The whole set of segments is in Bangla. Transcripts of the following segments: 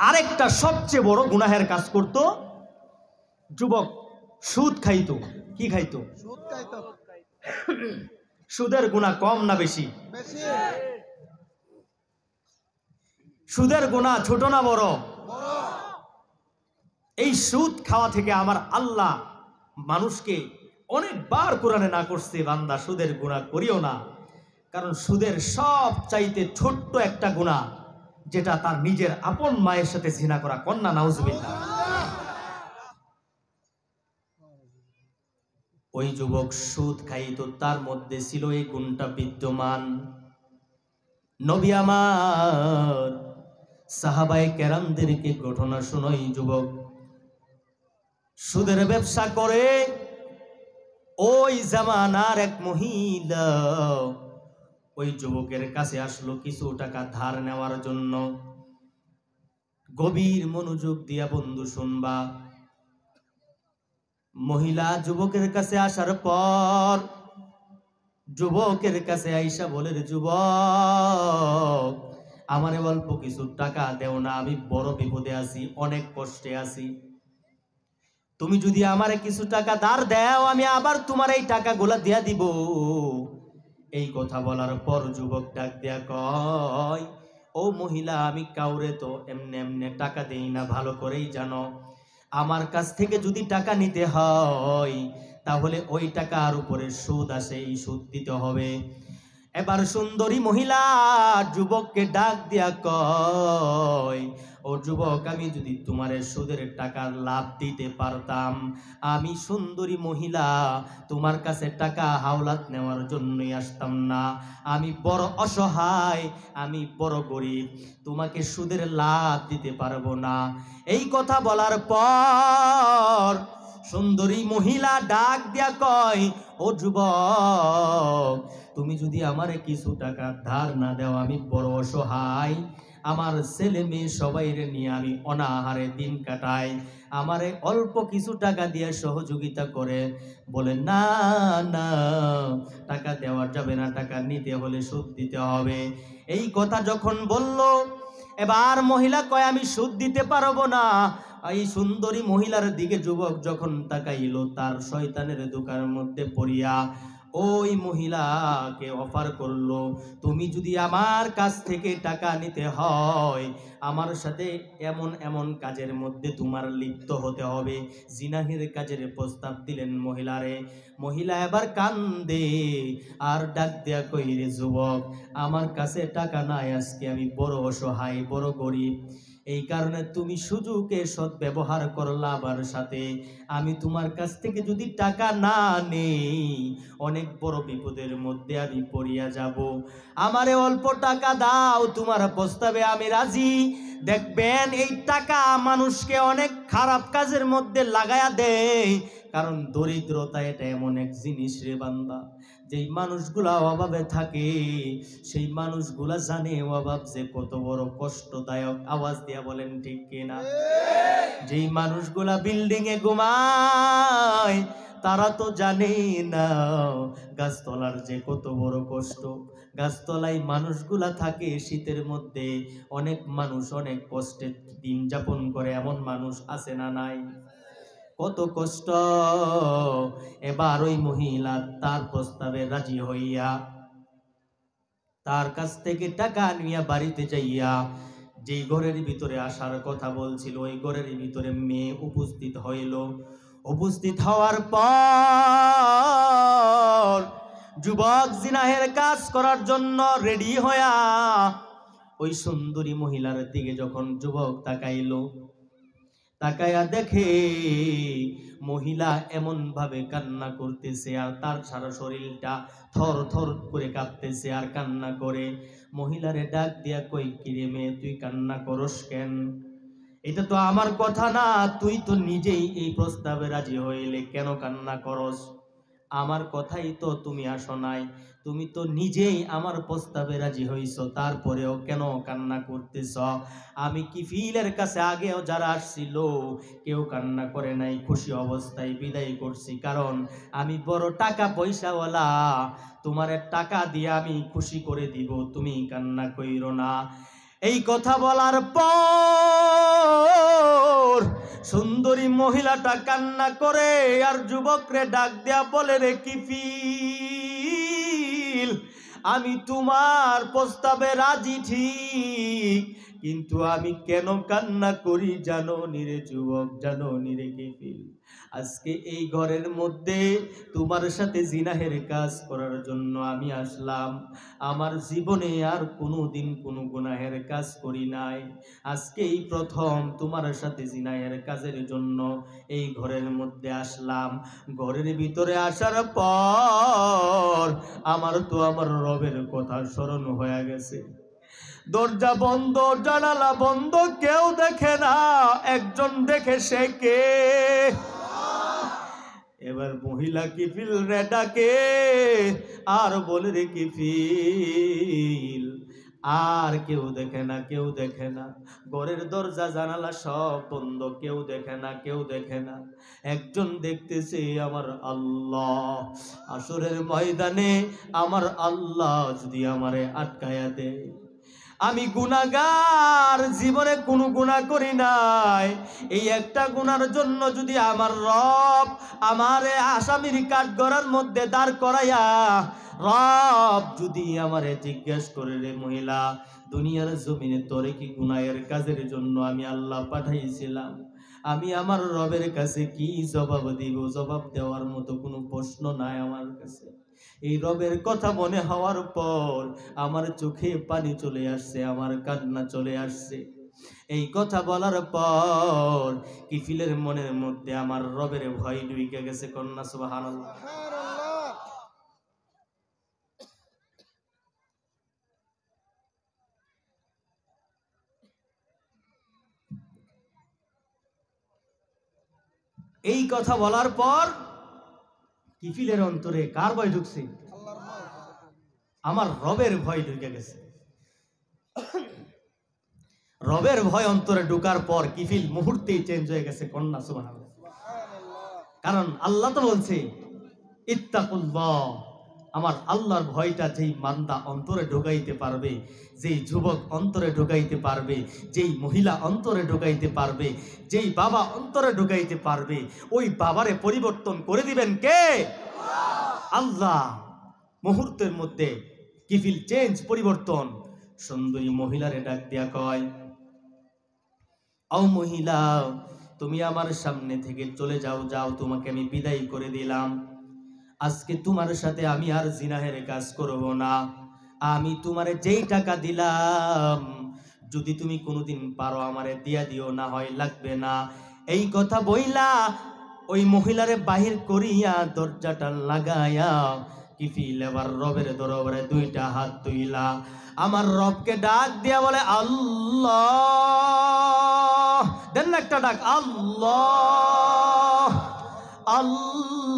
আরেকটা সবচেয়ে বড় গুনাহের কাজ করত যুবক, সুদ খাইতো। কি খাইতো? সুদ খাইতো। সুদের গুনাহ কম না বেশি? বেশি। সুদের গুনাহ ছোট না বড়? বড়। এই সুদ খাওয়া থেকে আমার আল্লাহ মানুষকে অনেকবার কোরআনে না করছে, বান্দা সুদের গুনাহ করিও না। কারণ সুদের সব চাইতে ছোট্ট একটা গুনাহ, যেটা তার নিজের আপন মায়ের সাথে জিনা করা। কন্যা নাউজুবিল্লাহ। ওই যুবক সুদ খাইতো, তার মধ্যে ছিল এই গুণটা বিদ্যমান। নবী আমার সাহাবায়ে কেরামদেরকে ঘটনা শোনাই, যুবক সুদের ব্যবসা করে। ওই জামানার এক মহিলা ওই যুবকের কাছে আসলো কিছু টাকা ধার নেওয়ার জন্য। গভীর মনোযোগ দিয়া বন্ধু শুনবা। মহিলা যুবকের কাছে আসার পর যুবকের কাছে আইসা বলে, যুবক আমারে অল্প কিছু টাকা দেও না, আমি বড় বিপদে আছি, অনেক কষ্টে আছি। তুমি যদি আমারে কিছু টাকা ধার দাও, আমি আবার তোমার এই টাকাগুলা দিয়া দিব। এই কথা বলার পর যুবক ডাক দিয়া কয়, ও মহিলা, আমি কাউরে তো এমনে এমনে টাকা দেই না, ভালো করেই জানো। আমার কাছ থেকে যদি টাকা নিতে হয়, তাহলে ওই টাকার উপরে সুদ আসে, এই সুদ দিতে হবে। এবার সুন্দরী মহিলা যুবককে ডাক দিয়া কয়, ও যুবক, আমি যদি তোমার সুদের টাকার লাভ দিতে পারতাম, আমি সুন্দরী মহিলা তোমার কাছে টাকা হাওলাত নেওয়ার জন্যই আসতাম না। আমি বড় অসহায়, আমি বড় গরিব, তোমাকে সুদের লাভ দিতে পারবো না। এই কথা বলার পর সুন্দরী মহিলা ডাক দিয়া কয়, ও যুবক, তুমি যদি আমারে কিছু টাকা ধার না দাও, আমি বড় অসহায়, আমার ছেলে মেয়ে সবাইরে নিয়ে আমি অনাহারে দিন কাটাই, আমারে অল্প কিছু টাকা দিয়ে সহযোগিতা করে। বলে, না না, টাকা দেওয়া যাবে না, টাকা নিতে হলে সুদ দিতে হবে। এই কথা যখন বলল, এবার মহিলা কয়, আমি সুদ দিতে পারবো না। এই সুন্দরী মহিলার দিকে যুবক যখন তাকাইল, তার শয়তানের দোকানের মধ্যে পড়িয়া ওই মহিলাকে অফার করলো, তুমি যদি আমার কাছ থেকে টাকা নিতে হয়, আমার সাথে এমন এমন কাজের মধ্যে তোমার লিপ্ত হতে হবে। জিনাহের কাজের প্রস্তাব দিলেন মহিলারে। মহিলা এবার কান্দে আর ডাক দেয়া কইরে, যুবক আমার কাছে টাকা নাই, আজকে আমি বড় অসহায়, বড় গরিব, এই কারণে তুমি সুযোগে সৎ ব্যবহার করলা আমার সাথে। আমি তোমার কাছ থেকে যদি টাকা না নেই, অনেক বড় বিপদের মধ্যে আমি পড়িয়া যাব। আমারে অল্প টাকা দাও, তোমার প্রস্তাবে আমি রাজি। দেখবেন এই টাকা মানুষকে অনেক খারাপ কাজের মধ্যে লাগায়া দেয়। কারণ দরিদ্রতা এটা এমন এক জিনিস রে বান্দা, যেই মানুষগুলা অভাবে থাকে সেই মানুষগুলা জানে অভাব যে কত বড় কষ্টদায়ক। আওয়াজ দিয়া বলেন ঠিক কিনা? যেই মানুষগুলা বিল্ডিং এ ঘুমায় তারা তো জানে না গাছতলার যে কত বড় কষ্ট। গাছতলায় মানুষগুলা থাকে শীতের মধ্যে, অনেক মানুষ অনেক কষ্টে দিন যাপন করে, এমন মানুষ আছে না নাই? কত কষ্ট। এবার ওই মহিলা তার প্রস্তাবে রাজি হইয়া তার কাছ থেকে টাকা নিয়ে বাড়িতে যাইয়া যেই ঘরের ভিতরে আসার কথা বলছিল, ওই ঘরের ভিতরে মেয়ে উপস্থিত হইল। উপস্থিত হওয়ার পর যুবক জিনাহের কাজ করার জন্য রেডি হইয়া ওই সুন্দরী মহিলার দিকে যখন যুবক তাকাইল, তাকায়া দেখে মহিলা এমন ভাবে কান্না করতেছে আর তার সারা শরীরটা থর থর করে কাঁপতেছে আর কান্না করে। মহিলারে ডাক দিয়া কই, কিরে মেয়ে, তুই কান্না করস কেন? এটা তো আমার কথা না, তুই তো নিজেই এই প্রস্তাবে রাজি হইলে, কেন কান্না করস? আমার কথাই তো তুমি আসো নাই, তুমি তো নিজেই আমার প্রস্তাবে রাজি হইছ, তারপরেও কেন কান্না করতেছ? আমি কি ফিলের কাছে আগেও যারা আসছিল কেউ কান্না করে নাই, খুশি অবস্থায় বিদায় করছি, কারণ আমি বড় টাকা পয়সাওয়ালা, তোমার টাকা দিয়ে আমি খুশি করে দিব, তুমি কান্না কইরো না। এই কথা বলার পর সুন্দরী মহিলাটা কান্না করে আর যুবকরে ডাক দেয়া বলে, রে কিফিল, আমি তোমার প্রস্তাবে রাজি ঠিক, কিন্তু আমি কেন কান্না করি জানো নি রে যুবক, জানো নি রে কিফিল? আজকে এই ঘরের মধ্যে তোমার সাথে জিনাহের কাজ করার জন্য আমি আসলাম। আমার জীবনে আর কোনোদিন কোনো গুনাহের কাজ করি নাই। আজকে এই প্রথম তোমার সাথে জিনাহের কাজের জন্য এই ঘরের মধ্যে আসলাম। ঘরের ভিতরে আসার পর আমার তো আমার রবের কথা স্মরণ হয়ে গেছে। দরজা বন্ধ, জানালা বন্ধ, কেউ দেখে না, একজন দেখে, সে কে? এবার মহিলা কিফিল রে ডাকে আর বলে, রে কিফিল, আর কেউ দেখে না, কেউ দেখে না, ঘরের দরজা জানালা সব বন্ধ, কেউ দেখে না, কেউ দেখে না, একজন দেখতেছে, আমার আল্লাহ। আসরের ময়দানে আমার আল্লাহ যদি আমারে আটকায়া দেয়, আমি গুনাহগার, জীবনে কোনো গুনাহ করি নাই, এই একটা গুনার জন্য যদি আমার রব আমারে আসামির কাঠগড়ার মধ্যে দাঁড় করাইয়া, রব যদি আমারে জিজ্ঞেস করে, রে মহিলা, দুনিয়ার জমিনে তোরে কি গুনাহের কাজের জন্য আমি আল্লাহ পাঠাইছিলাম, আমি আমার রবের কাছে কি জবাব দিব? জবাব দেওয়ার মতো কোনো প্রশ্ন নাই আমার কাছে। এই রবের কথা মনে হওয়ার পর আমার চোখে পানি চলে আসছে, আমার কান্না চলে আসছে। এই কথা বলার পর কিফিলের মনের মধ্যে আমার রবের ভয় ঢুকে গেছে। কন্যা সুবহানাল্লাহ। এই কথা বলার পর কিফিলের অন্তরে কার ভয় ঢুকছে? আমার রবের ভয় ঢুকে গেছে। রবের ভয় অন্তরে ঢুকার পর কিফিল মুহূর্তেই চেঞ্জ হয়ে গেছে। কন্যা সুবহানাল্লাহ। কারণ আল্লাহ তো বলছে, ইত্তাকুল্লাহ, আমার আল্লাহর ভয়টা যেই মান্দা অন্তরে ঢুকাইতে পারবে, যেই যুবক অন্তরে ঢুকাইতে পারবে, যেই মহিলা অন্তরে ঢুকাইতে পারবে, যেই বাবা অন্তরে ঢুকাইতে পারবে, ওই বাবারে পরিবর্তন করে দিবেন কে? আল্লাহ। মুহূর্তের মধ্যে কিফিল চেঞ্জ, পরিবর্তন। সুন্দরী মহিলারে ডাক দিয়া কয়, ও মহিলা, তুমি আমার সামনে থেকে চলে যাও, যাও, তোমাকে আমি বিদায় করে দিলাম। আজকে তোমার সাথে আমি আর জিনাহের কাজ করব না। আমি তোমারে যেই টাকা দিলাম, যদি তুমি কোনোদিন পারো আমারে দিয়া দিও, না হয় লাগবে না। এই কথা বইলা ওই মহিলারে বাহির করিয়া দরজাটা লাগায়া কিফিল এবার রবের দরবারে দুইটা হাত তুইলা আমার রবকে ডাক দিয়া বলে, আল্লাহ। দেন না একটা ডাক, আল্লাহ, আল্লাহ।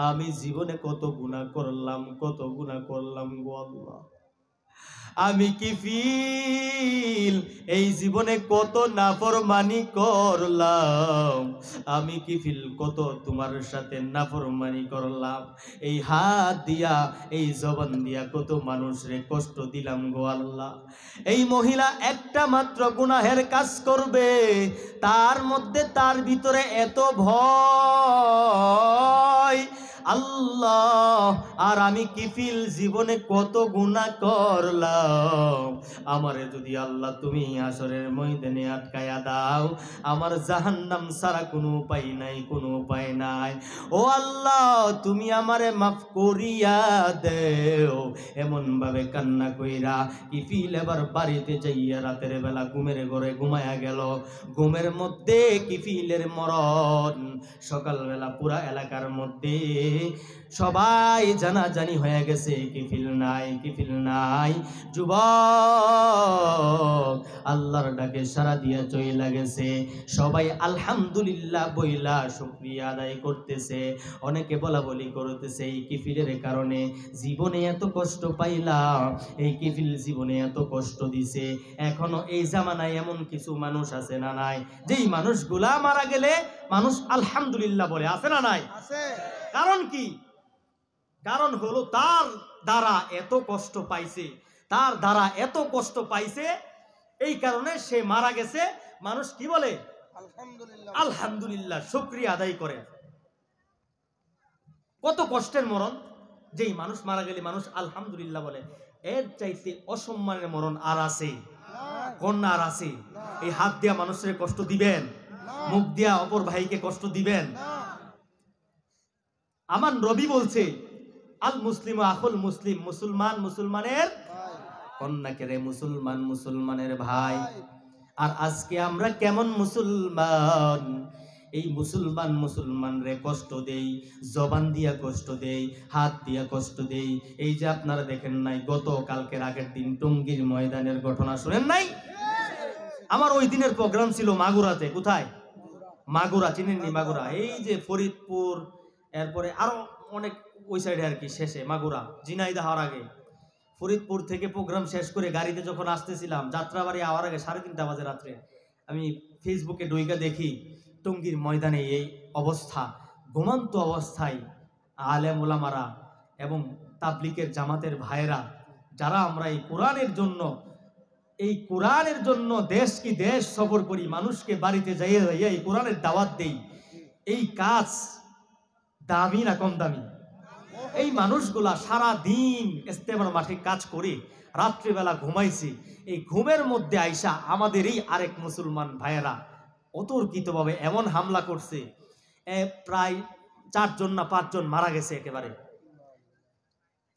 আমি জীবনে কত গুনাহ করলাম, কত গুনাহ করলাম গো আল্লাহ। আমি কিফিল এই জীবনে কত নাফরমানি করলাম, আমি কিফিল কত তোমার সাথে নাফরমানি করলাম। এই হাত দিয়া, এই জবান দিয়া কত মানুষরে কষ্ট দিলাম গো আল্লাহ। এই মহিলা একটা মাত্র গুনাহের কাজ করবে, তার মধ্যে তার ভিতরে এত ভয় আল্লাহ। আর আমি কিফিল জীবনে কত গুনাহ করলাম, আমারে যদি আল্লাহ তুমি আসরের ময়দানে আটকায়া দাও, আমার জাহান্নাম ছাড়া কোনো উপায় নাই, কোনো উপায় নাই। ও আল্লাহ, তুমি আমারে মাফ করিয়া দেও। এমন ভাবে কান্না কইরা কিফিল এবার বাড়িতে যাইয়া রাতের বেলা ঘুমের ঘরে ঘুমায়া গেল। ঘুমের মধ্যে কিফিলের মরণ। সকালবেলা পুরা এলাকার মধ্যে সবাই জানাজানি হয়ে গেছে, কিফিল নাই, কিফিল নাই। যুবক আল্লাহর ডাকে সারা দিয়া চইলা গেছে। সবাই আলহামদুলিল্লাহ বইলা শুকরিয়া আদায় করতেছে। অনেকে বলা বলি করতেছে, এই কিফিলের কারণে জীবনে এত কষ্ট পাইলাম, এই কিফিল জীবনে এত কষ্ট দিছে। এখনো এই জামানায় এমন কিছু মানুষ আছে না নাই, যেই মানুষগুলা মারা গেলে মানুষ আলহামদুলিল্লাহ বলে, আছে না নাই? আছে। কারণ কি? কারণ হলো তার দ্বারা এত কষ্ট পাইছে, তার দ্বারা এত কষ্ট পাইছে, এই কারণে সে মারা গেছে। মানুষ কি বলে? আলহামদুলিল্লাহ। আলহামদুলিল্লাহ, শুকরিয়া আদায় করে। কত কষ্টের মরণ, যেই মানুষ মারা গেলে মানুষ আলহামদুলিল্লাহ বলে। এর চাইতে অসম্মানের মরণ আর আছে? কন্যা আর আছে? এই হাত দিয়া মানুষের কষ্ট দিবেন, মুখ দিয়া অপর ভাইকে কষ্ট দিবেন? আমার নবী বলছে, আল মুসলিম আখুল মুসলিম, মুসলমান মুসলমানের কন্যাকে রে, মুসলমান মুসলমানের ভাই। আর আজকে আমরা কেমন মুসলমান? এই মুসলমান মুসলমান রে কষ্ট দেই, জবান দিয়া কষ্ট দেই, হাত দিয়া কষ্ট দেই। এই যে আপনারা দেখেন নাই, গত কালকের আগের দিন টঙ্গীর ময়দানের ঘটনা শুনেন নাই? আমার ওই দিনের প্রোগ্রাম ছিল মাগুরাতে। কোথায়? মাগুরা, চিনেননি মাগুরা? এই যে ফরিদপুর, এরপরে আরো অনেক ওই সাইডে আর কি, শেষে মাগুরা, ঝিনাইদহ হওয়ার আগে। ফরিদপুর থেকে প্রোগ্রাম শেষ করে গাড়িতে যখন আসতেছিলাম, যাত্রাবাড়ি আওয়ার আগে 3:30 বাজে রাত্রে, আমি ফেসবুকে ডুইকা দেখি টঙ্গীর ময়দানে এই অবস্থা, ঘুমন্ত অবস্থায় আলেম ওলামারা এবং তাবলিগের জামাতের ভাইয়েরা, যারা আমরা এই কোরআনের জন্য দেশ কি দেশ সফর করি, মানুষকে বাড়িতে যাইয়ে যাইয়ে এই কোরআনের দাওয়াত দেই, এই কাজ দামি না কম দামি? এই মানুষগুলা সারা দিন ইস্তেমার মাঠে কাজ করে রাত্রিবেলা ঘুমাইছে। এই ঘুমের মধ্যে আইসা আমাদের এই আরেক মুসলমান ভাইয়েরা অতর্কিতভাবে এমন হামলা করছে, প্রায় 4 জন না 5 জন মারা গেছে একেবারে।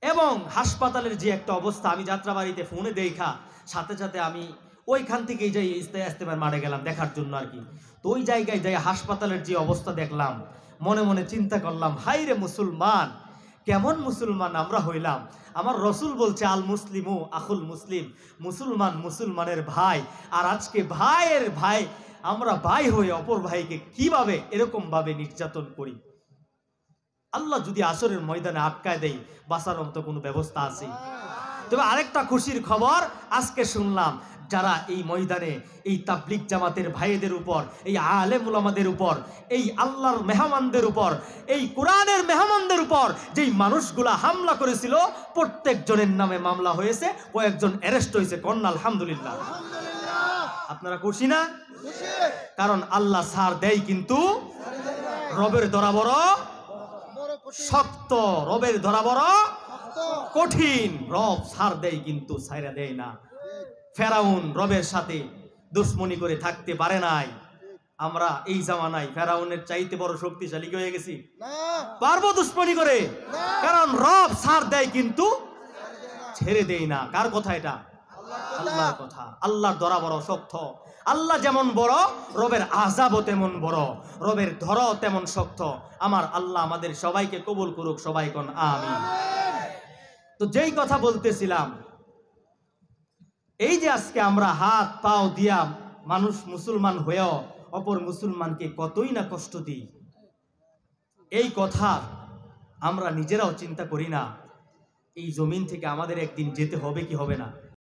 এবং হাসপাতালের যে একটা অবস্থা, আমি যাত্রাবাড়িতে ফোনে দেখা সাথে সাথে আমি ওইখান থেকেই যাই ইস্তেমার মাঠে গেলাম দেখার জন্য আর কি। তো ওই জায়গায় যাই হাসপাতালের যে অবস্থা দেখলাম, মনে মনে চিন্তা করলাম, হাই রে মুসলমান, কেমন মুসলমান আমরা হইলাম। আমার রসুল বলছে, আল মুসলিমু আখুল মুসলিম, মুসলমান মুসলমানের ভাই। আর আজকে ভাইয়ের ভাই, আমরা ভাই হয়ে অপর ভাইকে কিভাবে এরকম ভাবে নির্যাতন করি। আল্লাহ যদি আসরের ময়দানে আটকায় দেয়, বাঁচার মতো কোনো ব্যবস্থা আছে? তবে আরেকটা খুশির খবর আজকে শুনলাম, যারা এই ময়দানে এই তাবলিগ জামাতের ভাইদের উপর, এই আলেম উলামাদের উপর, এই আল্লাহর মেহমানদের উপর, এই কোরআনের মেহমানদের উপর যেই মানুষগুলা হামলা করেছিল, প্রত্যেকজনের নামে মামলা হয়েছে, কয়েকজন অ্যারেস্ট হয়েছে। কন্যা আলহামদুলিল্লাহ। আপনারা খুশি না? কারণ আল্লাহ ছাড় দেয়, কিন্তু রবের ধরা বড় শক্ত, রবের ধরা বড় কঠিন। রব ছাড় দেয় কিন্তু ছাইরা দেয় না। ফেরাউন রবের সাথে দুশ্মনী করে থাকতে পারে নাই। আমরা এই জামানায় ফেরাউনের চাইতে বড় শক্তিশালী হয়ে গেছি? পারবো দুশ্মনী করে? কারণ রব ছাড় দেয় কিন্তু ছেড়ে দেয় না। কার কথা এটা? আল্লাহর কথা। আল্লাহর ধরা বড় শক্ত। আল্লাহ যেমন বড়, রবের আযাবও তেমন বড়, রবের ধরাও তেমন শক্ত। আমার আল্লাহ আমাদের সবাইকে কবুল করুক, সবাই কোন আমিন। তো যেই কথা বলতেছিলাম, এই যে আজকে আমরা হাত পাও দিয়া মানুষ মুসলমান হয়েও অপর মুসলমানকে কতই না কষ্ট দিই, এই কথা আমরা নিজেরাও চিন্তা করি না। এই জমিন থেকে আমাদের একদিন যেতে হবে কি হবে না?